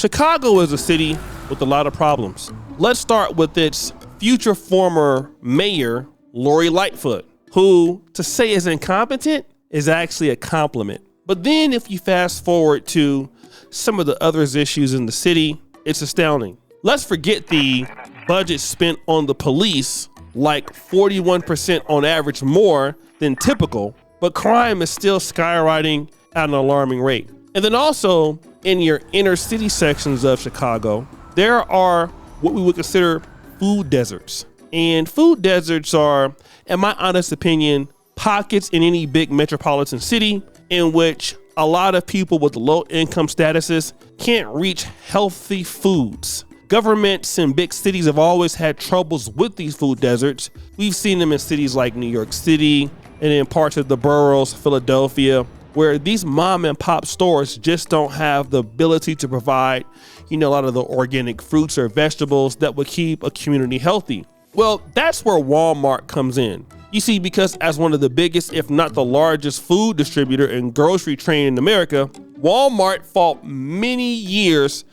Chicago is a city with a lot of problems. Let's start with its future former mayor, Lori Lightfoot, who to say is incompetent is actually a compliment. But then if you fast forward to some of the other issues in the city, it's astounding. Let's forget the budget spent on the police, like 41% on average more than typical, but crime is still skyrocketing at an alarming rate. And then also in your inner city sections of Chicago, there are what we would consider food deserts. And food deserts are, in my honest opinion, pockets in any big metropolitan city in which a lot of people with low income statuses can't reach healthy foods. Governments in big cities have always had troubles with these food deserts. We've seen them in cities like New York City and in parts of the boroughs, Philadelphia, where these mom and pop stores just don't have the ability to provide, a lot of the organic fruits or vegetables that would keep a community healthy. Well, that's where Walmart comes in. You see, because as one of the biggest, if not the largest food distributor and grocery chain in America, Walmart fought many years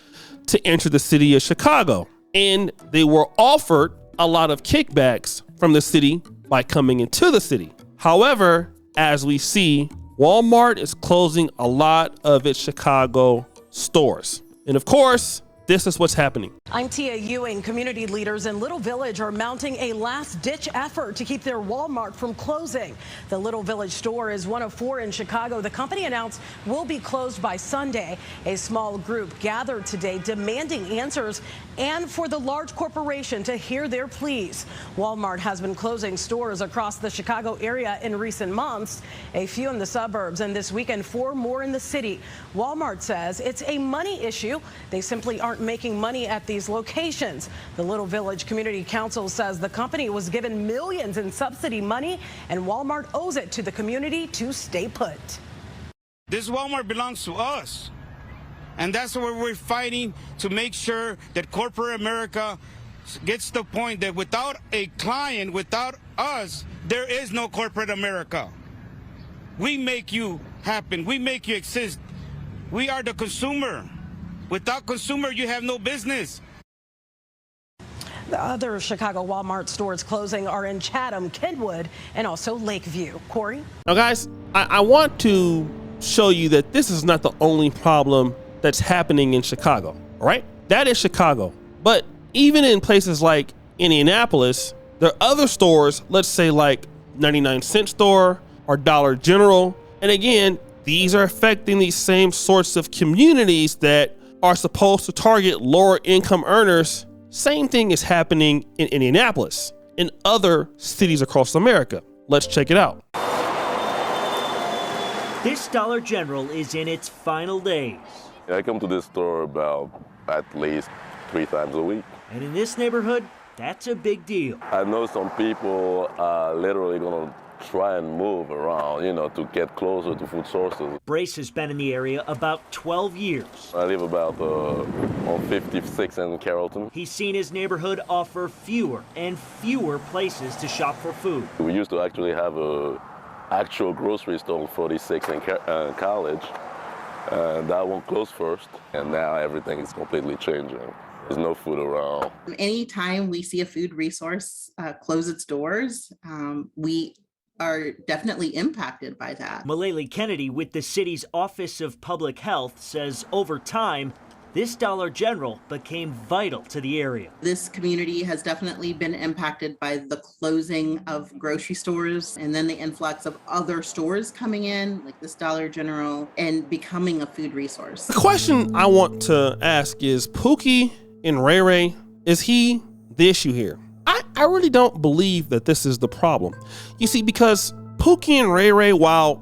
to enter the city of Chicago. And they were offered a lot of kickbacks from the city by coming into the city. However, as we see, Walmart is closing a lot of its Chicago stores. And of course, this is what's happening. I'm Tia Ewing. Community leaders in Little Village are mounting a last-ditch effort to keep their Walmart from closing. The Little Village store is one of 4 in Chicago. The company announced will be closed by Sunday. A small group gathered today demanding answers and for the large corporation to hear their pleas. Walmart has been closing stores across the Chicago area in recent months, a few in the suburbs, and this weekend 4 more in the city. Walmart says it's a money issue. They simply aren't making money at these locations. The Little Village Community Council says the company was given millions in subsidy money and Walmart owes it to the community to stay put. This Walmart belongs to us. And that's where we're fighting to make sure that corporate America gets the point that without a client, without us, there is no corporate America. We make you happen. We make you exist. We are the consumer. Without consumer, you have no business. The other Chicago Walmart stores closing are in Chatham, Kenwood, and also Lakeview. Corey? Now, guys, I want to show you that this is not the only problem that's happening in Chicago, all right? That is Chicago. But even in places like Indianapolis, there are other stores, let's say like 99-cent store or Dollar General. And again, these are affecting these same sorts of communities that are supposed to target lower income earners. Same thing is happening in Indianapolis and other cities across America. Let's check it out. This Dollar General is in its final days. I come to this store about at least 3 times a week. And in this neighborhood, that's a big deal. I know some people are literally going to try and move around, to get closer to food sources. Brace has been in the area about 12 years. I live about on 56 in Carrollton. He's seen his neighborhood offer fewer and fewer places to shop for food. We used to actually have a actual grocery store on 46 in College. That one closed first, and now everything is completely changing. There's no food around. Anytime we see a food resource close its doors, we are definitely impacted by that. Malayli Kennedy with the city's Office of Public Health says over time, this Dollar General became vital to the area. This community has definitely been impacted by the closing of grocery stores and then the influx of other stores coming in, like this Dollar General, and becoming a food resource. The question I want to ask is, Pookie and Ray Ray, is he the issue here? I really don't believe that this is the problem. You see, because Pookie and Ray Ray, while,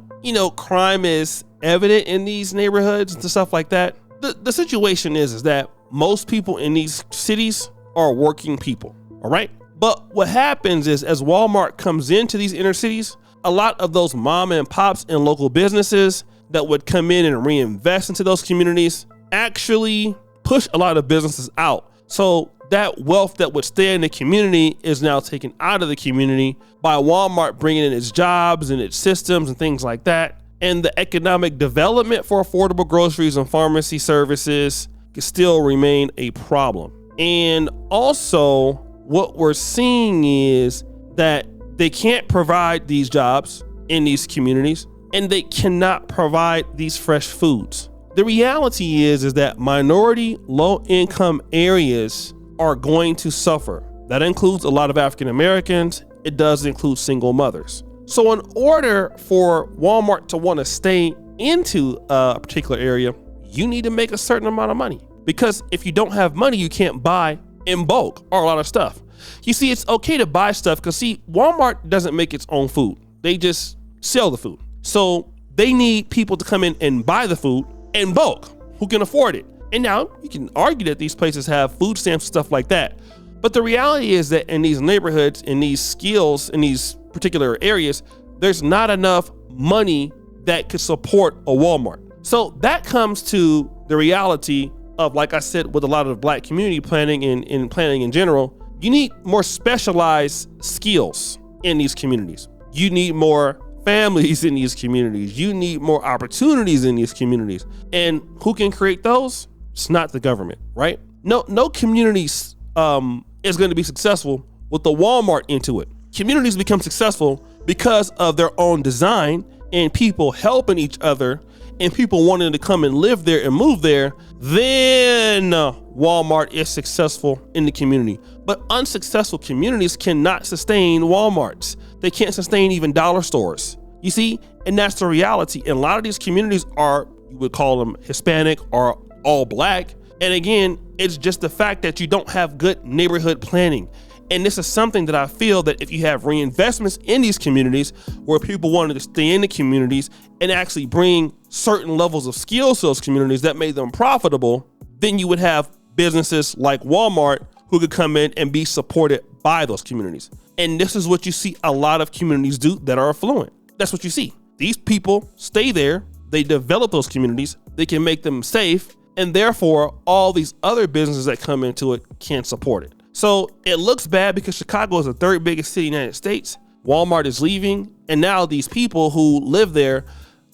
crime is evident in these neighborhoods and stuff like that, the situation is that most people in these cities are working people, all right? But what happens is as Walmart comes into these inner cities, a lot of those mom and pops and local businesses that would come in and reinvest into those communities actually push a lot of businesses out. So that wealth that would stay in the community is now taken out of the community by Walmart bringing in its jobs and its systems and things like that. And the economic development for affordable groceries and pharmacy services can still remain a problem. And also what we're seeing is that they can't provide these jobs in these communities, and they cannot provide these fresh foods. The reality is that minority, low-income areas are going to suffer. That includes a lot of African Americans. It does include single mothers. So in order for Walmart to want to stay into a particular area, you need to make a certain amount of money. Because if you don't have money, you can't buy in bulk or a lot of stuff. You see, it's okay to buy stuff because, see, Walmart doesn't make its own food. They just sell the food. So they need people to come in and buy the food in bulk who can afford it. And now you can argue that these places have food stamps and stuff like that. But the reality is that in these neighborhoods, in these skills, in these particular areas, there's not enough money that could support a Walmart. So that comes to the reality of, like I said, with a lot of Black community planning and planning in general, you need more specialized skills in these communities. You need more families in these communities. You need more opportunities in these communities. And who can create those? It's not the government, right? No communities is going to be successful with the Walmart into it. Communities become successful because of their own design and people helping each other and people wanting to come and live there and move there. Then Walmart is successful in the community. But unsuccessful communities cannot sustain Walmarts. They can't sustain even dollar stores. You see, and that's the reality. And a lot of these communities are, you would call them Hispanic or all Black. And again, it's just the fact that you don't have good neighborhood planning. And this is something that I feel that if you have reinvestments in these communities where people wanted to stay in the communities and actually bring certain levels of skills to those communities that made them profitable, then you would have businesses like Walmart who could come in and be supported by those communities. And this is what you see a lot of communities do that are affluent. That's what you see. These people stay there, they develop those communities, they can make them safe, and therefore all these other businesses that come into it can't support it. So it looks bad because Chicago is the third biggest city in the United States. Walmart is leaving, and now these people who live there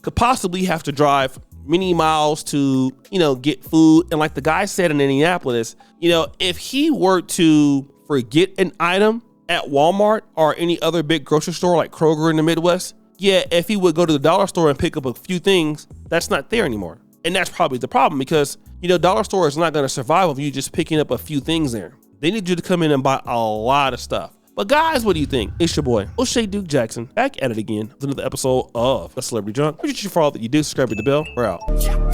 could possibly have to drive many miles to, get food. And like the guy said in Indianapolis, if he were to forget an item at Walmart or any other big grocery store like Kroger in the Midwest, if he would go to the dollar store and pick up a few things, that's not there anymore. And that's probably the problem because, dollar store is not going to survive if you just picking up a few things there. They need you to come in and buy a lot of stuff. But guys, what do you think? It's your boy, O'Shea Duke Jackson, back at it again with another episode of The Celebrity Junk. Appreciate you for all that you do. Subscribe to the bell. We're out.